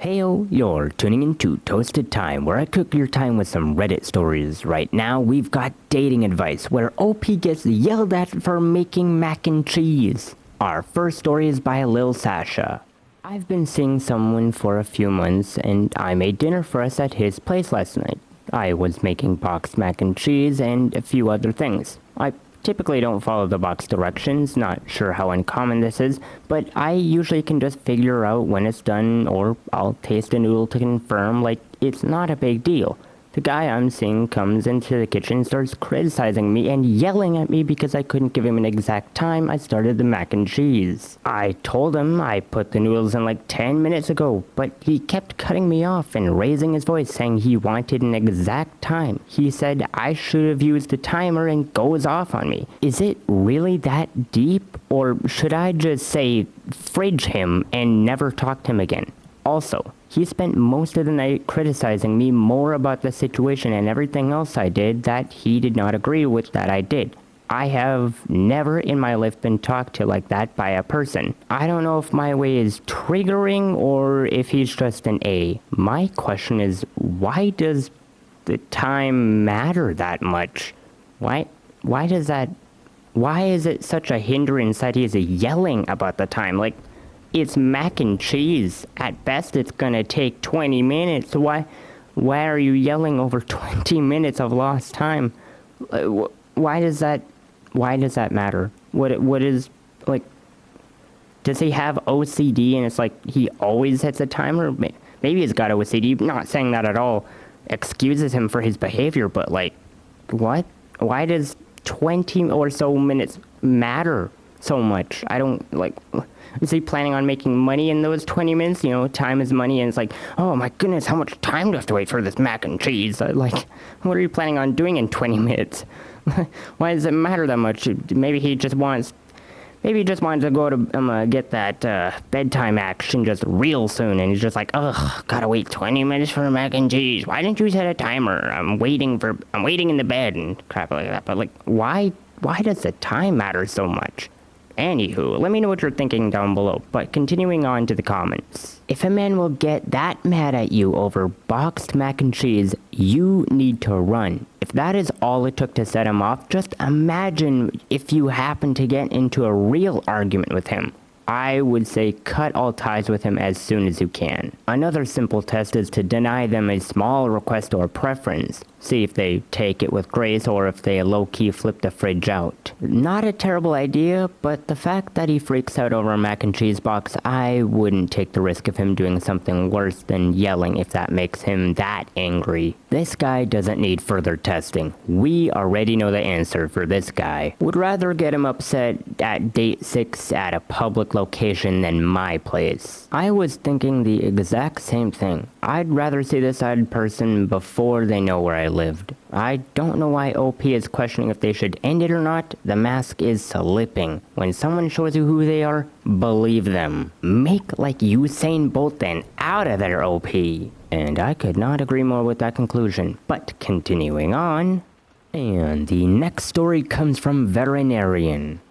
Heyo, you're tuning into Toasted Time, where I cook your time with some Reddit stories. Right now, we've got dating advice, where OP gets yelled at for making mac and cheese. Our first story is by Lil Sasha. I've been seeing someone for a few months, and I made dinner for us at his place last night. I was making boxed mac and cheese and a few other things. I typically don't follow the box directions, not sure how uncommon this is, but I usually can just figure out when it's done, or I'll taste a noodle to confirm, like, it's not a big deal. The guy I'm seeing comes into the kitchen, starts criticizing me and yelling at me because I couldn't give him an exact time I started the mac and cheese. I told him I put the noodles in like 10 minutes ago, but he kept cutting me off and raising his voice, saying he wanted an exact time. He said I should have used the timer and goes off on me. Is it really that deep, or should I just say fridge him and never talk to him again? Also, he spent most of the night criticizing me more about the situation and everything else I did that he did not agree with that I did. I have never in my life been talked to like that by a person. I don't know if my way is triggering or if he's just an A. My question is, why does the time matter that much? Why is it such a hindrance that he's yelling about the time? Like, it's mac and cheese. At best, it's gonna take 20 minutes. Why are you yelling over 20 minutes of lost time? Why does that matter? What is, like, does he have OCD and it's like he always hits a timer? Maybe he's got OCD. Not saying that at all excuses him for his behavior, but like, what? Why does 20 or so minutes matter so much? I don't, like, is he planning on making money in those 20 minutes? You know, time is money, and it's like, oh my goodness, how much time do I have to wait for this mac and cheese? Like, what are you planning on doing in 20 minutes? Why does it matter that much? Maybe he just wants to go to get that bedtime action just real soon, and he's just like, ugh, gotta wait 20 minutes for mac and cheese. Why didn't you set a timer? I'm waiting in the bed and crap like that. But like, why does the time matter so much? Anywho, let me know what you're thinking down below, but continuing on to the comments. If a man will get that mad at you over boxed mac and cheese, you need to run. If that is all it took to set him off, just imagine if you happen to get into a real argument with him. I would say cut all ties with him as soon as you can. Another simple test is to deny them a small request or preference. See if they take it with grace or if they low-key flip the fridge out. Not a terrible idea, but the fact that he freaks out over a mac and cheese box, I wouldn't take the risk of him doing something worse than yelling if that makes him that angry. This guy doesn't need further testing. We already know the answer for this guy. Would rather get him upset at date 6 at a public location than my place. I was thinking the exact same thing. I'd rather see this odd person before they know where I lived. I don't know why OP is questioning if they should end it or not. The mask is slipping. When someone shows you who they are, believe them. Make like Usain Bolt then. Out of there, OP. And I could not agree more with that conclusion. But continuing on. And the next story comes from Veterinarian.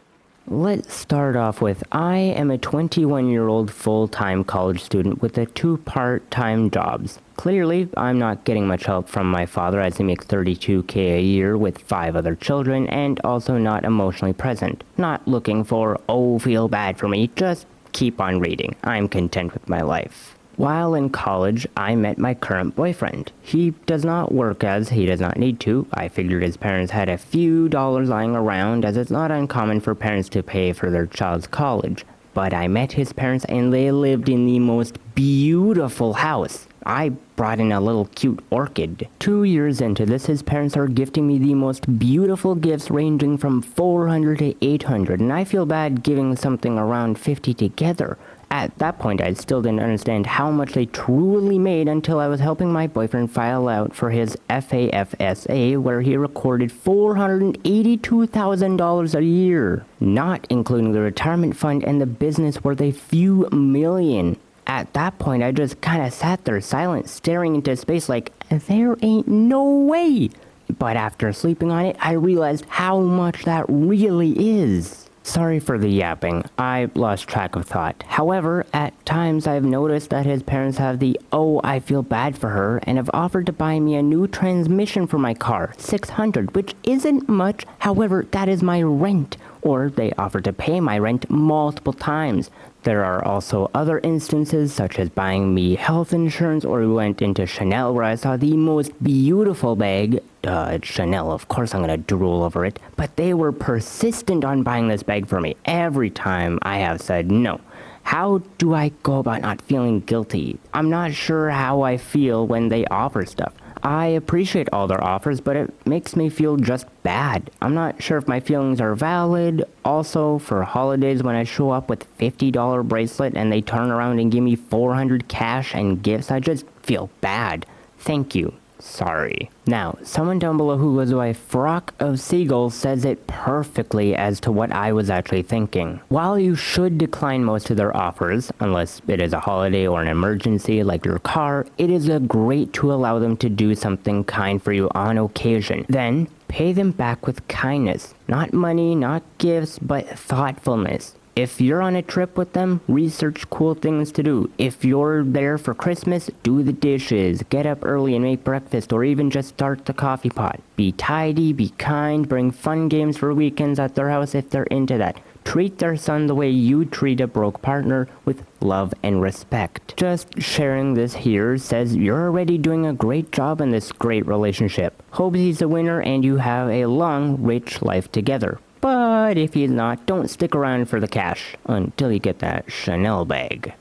Let's start off with, I am a 21-year-old full-time college student with 2 part-time jobs. Clearly, I'm not getting much help from my father as he makes $32K a year with 5 other children, and also not emotionally present. Not looking for, oh, feel bad for me, just keep on reading. I'm content with my life. While in college, I met my current boyfriend. He does not work as he does not need to. I figured his parents had a few dollars lying around, as it's not uncommon for parents to pay for their child's college. But I met his parents and they lived in the most beautiful house. I brought in a little cute orchid. 2 years into this, his parents are gifting me the most beautiful gifts ranging from $400 to $800, and I feel bad giving something around $50 together. At that point, I still didn't understand how much they truly made until I was helping my boyfriend file out for his FAFSA, where he recorded $482,000 a year, not including the retirement fund and the business worth a few million. At that point, I just kind of sat there silent, staring into space like, there ain't no way. But after sleeping on it, I realized how much that really is. Sorry for the yapping, I lost track of thought. However, at times I've noticed that his parents have the "oh, I feel bad for her" and have offered to buy me a new transmission for my car, $600, which isn't much, however, that is my rent. Or they offered to pay my rent multiple times. There are also other instances such as buying me health insurance, or we went into Chanel where I saw the most beautiful bag. It's Chanel, of course I'm gonna drool over it. But they were persistent on buying this bag for me every time I have said no. How do I go about not feeling guilty? I'm not sure how I feel when they offer stuff. I appreciate all their offers, but it makes me feel just bad. I'm not sure if my feelings are valid. Also, for holidays when I show up with $50 bracelet and they turn around and give me $400 cash and gifts, I just feel bad. Thank you. Sorry. Now, someone down below who goes by Frock of Seagulls says it perfectly as to what I was actually thinking. While you should decline most of their offers, unless it is a holiday or an emergency like your car, it is a great to allow them to do something kind for you on occasion. Then, pay them back with kindness. Not money, not gifts, but thoughtfulness. If you're on a trip with them, research cool things to do. If you're there for Christmas, do the dishes, get up early and make breakfast, or even just start the coffee pot. Be tidy, be kind, bring fun games for weekends at their house if they're into that. Treat their son the way you treat a broke partner, with love and respect. Just sharing this here says you're already doing a great job in this great relationship. Hope he's a winner and you have a long, rich life together. But if he's not, don't stick around for the cash until you get that Chanel bag.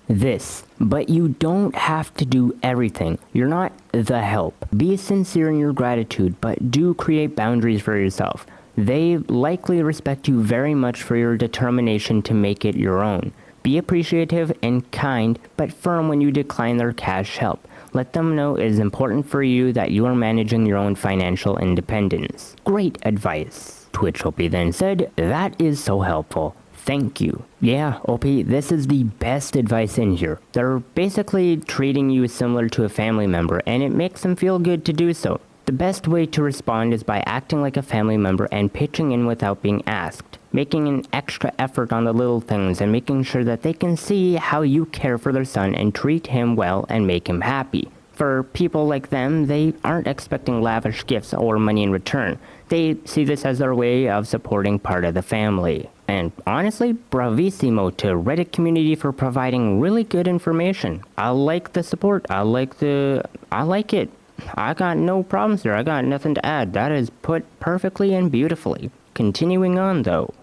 But you don't have to do everything. You're not the help. Be sincere in your gratitude, but do create boundaries for yourself. They likely respect you very much for your determination to make it your own. Be appreciative and kind, but firm when you decline their cash help. Let them know it is important for you that you are managing your own financial independence. Great advice. To which OP then said, "That is so helpful. Thank you." Yeah, OP, this is the best advice in here. They're basically treating you similar to a family member, and it makes them feel good to do so. The best way to respond is by acting like a family member and pitching in without being asked. Making an extra effort on the little things and making sure that they can see how you care for their son and treat him well and make him happy. For people like them, they aren't expecting lavish gifts or money in return. They see this as their way of supporting part of the family. And honestly, bravissimo to Reddit community for providing really good information. I like the support. I like it. I got no problems there. I got nothing to add. That is put perfectly and beautifully. Continuing on though.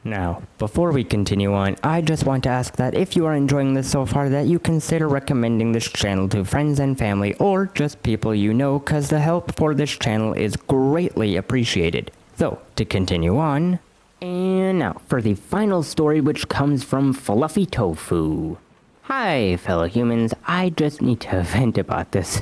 Now, before we continue on, I just want to ask that if you are enjoying this so far, that you consider recommending this channel to friends and family, or just people you know, cause the help for this channel is greatly appreciated. So, to continue on, and now for the final story, which comes from Fluffy Tofu. Hi, fellow humans, I just need to vent about this,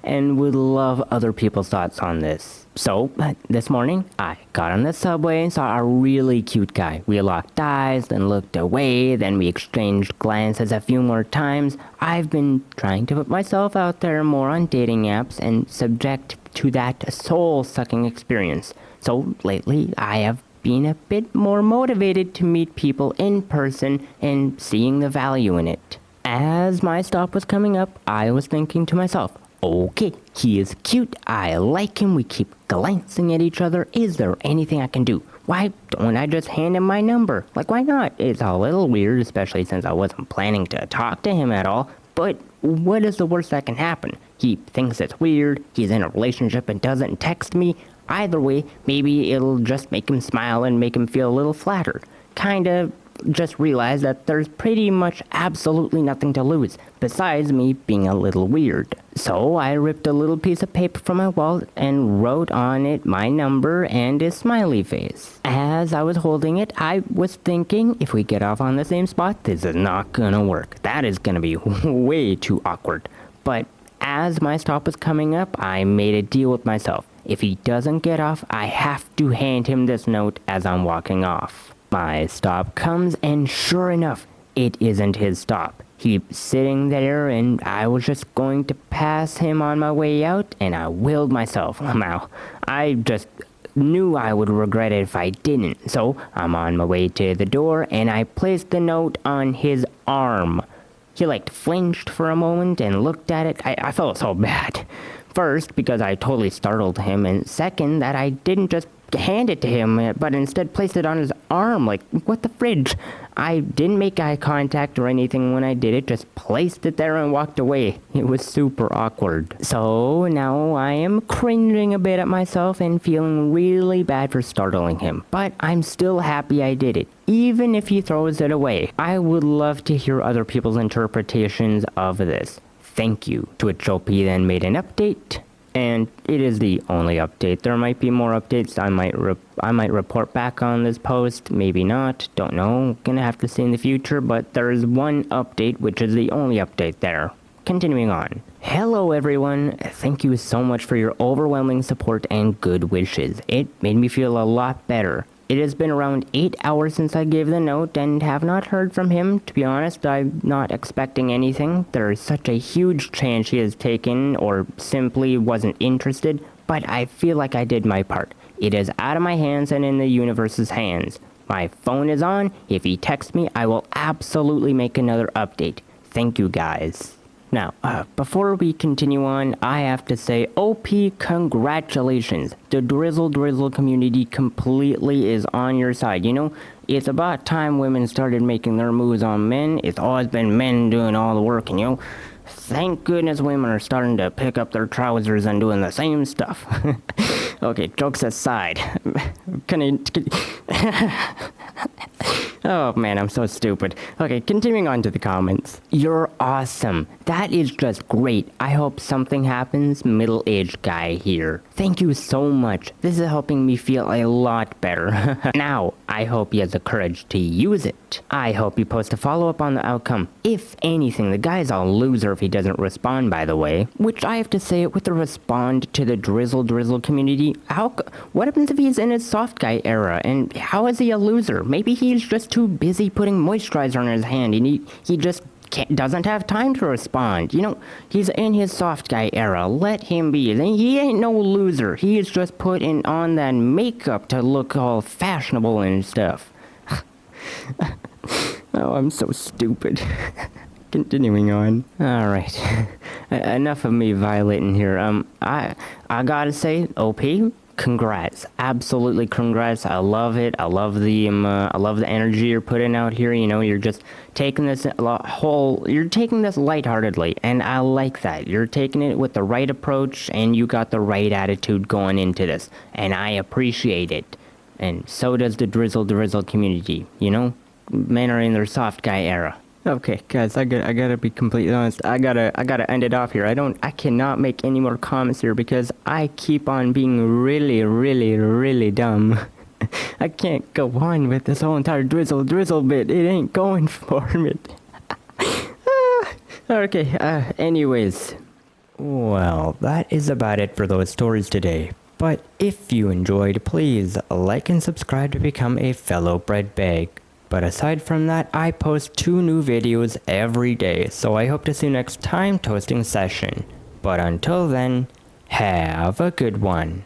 and would love other people's thoughts on this. So, this morning, I got on the subway and saw a really cute guy. We locked eyes, then looked away, then we exchanged glances a few more times. I've been trying to put myself out there more on dating apps and subject to that soul-sucking experience. So, lately, I have been a bit more motivated to meet people in person and seeing the value in it. As my stop was coming up, I was thinking to myself, okay, he is cute, I like him, we keep glancing at each other, is there anything I can do? Why don't I just hand him my number? Like, why not? It's a little weird, especially since I wasn't planning to talk to him at all, but what is the worst that can happen? He thinks it's weird, he's in a relationship and doesn't text me. Either way, maybe it'll just make him smile and make him feel a little flattered. Kinda just realize that there's pretty much absolutely nothing to lose, besides me being a little weird. So I ripped a little piece of paper from my wallet and wrote on it my number and a smiley face. As I was holding it, I was thinking, if we get off on the same spot, this is not gonna work. That is gonna be way too awkward. But as my stop was coming up, I made a deal with myself. If he doesn't get off, I have to hand him this note as I'm walking off. My stop comes, and sure enough, it isn't his stop. He's sitting there, and I was just going to pass him on my way out, and I willed myself. Wow. I just knew I would regret it if I didn't. So I'm on my way to the door and I placed the note on his arm. He flinched for a moment and looked at it. I felt so bad. First, because I totally startled him, and second, that I didn't just hand it to him, but instead placed it on his arm. What the fridge? I didn't make eye contact or anything when I did it, just placed it there and walked away. It was super awkward. So now I am cringing a bit at myself and feeling really bad for startling him, but I'm still happy I did it, even if he throws it away. I would love to hear other people's interpretations of this. Thank you. To which OP then made an update, and it is the only update. There might be more updates. I might report back on this post, maybe not, don't know. Gonna have to see in the future, but there is one update, which is the only update there. Continuing on. Hello everyone, thank you so much for your overwhelming support and good wishes. It made me feel a lot better. It has been around 8 hours since I gave the note and have not heard from him. To be honest, I'm not expecting anything. There is such a huge chance he has taken or simply wasn't interested, but I feel like I did my part. It is out of my hands and in the universe's hands. My phone is on. If he texts me, I will absolutely make another update. Thank you guys. Now, before we continue on, I have to say, OP, congratulations. The drizzle community completely is on your side. You know, it's about time women started making their moves on men. It's always been men doing all the work, and thank goodness women are starting to pick up their trousers and doing the same stuff. Okay, jokes aside. Oh man, I'm so stupid. Okay, continuing on to the comments. You're awesome. That is just great. I hope something happens, middle-aged guy here. Thank you so much. This is helping me feel a lot better. Now, I hope he has the courage to use it. I hope you post a follow-up on the outcome. If anything, the guy's a loser if he doesn't respond, by the way. Which I have to say, with the respond to the drizzle community, what happens if he's in his soft guy era, and how is he a loser? Maybe he's just too busy putting moisturizer on his hand, and he just doesn't have time to respond. He's in his soft guy era. Let him be. He ain't no loser. He is just putting on that makeup to look all fashionable and stuff. Oh, I'm so stupid. Continuing on. Alright. Enough of me violating here. I gotta say, OP, congrats. Absolutely congrats. I love it. I love the energy you're putting out here. You're just taking this you're taking this lightheartedly, and I like that. You're taking it with the right approach, and you got the right attitude going into this, and I appreciate it. And so does the drizzle community. Men are in their soft guy era. Okay, guys, I gotta be completely honest. I gotta end it off here. I cannot make any more comments here because I keep on being really dumb. I can't go on with this whole entire drizzle bit. It ain't going for me. Okay, anyways. Well, that is about it for those stories today. But if you enjoyed, please like and subscribe to become a fellow bread bag. But aside from that, I post 2 new videos every day, so I hope to see you next time toasting session. But until then, have a good one.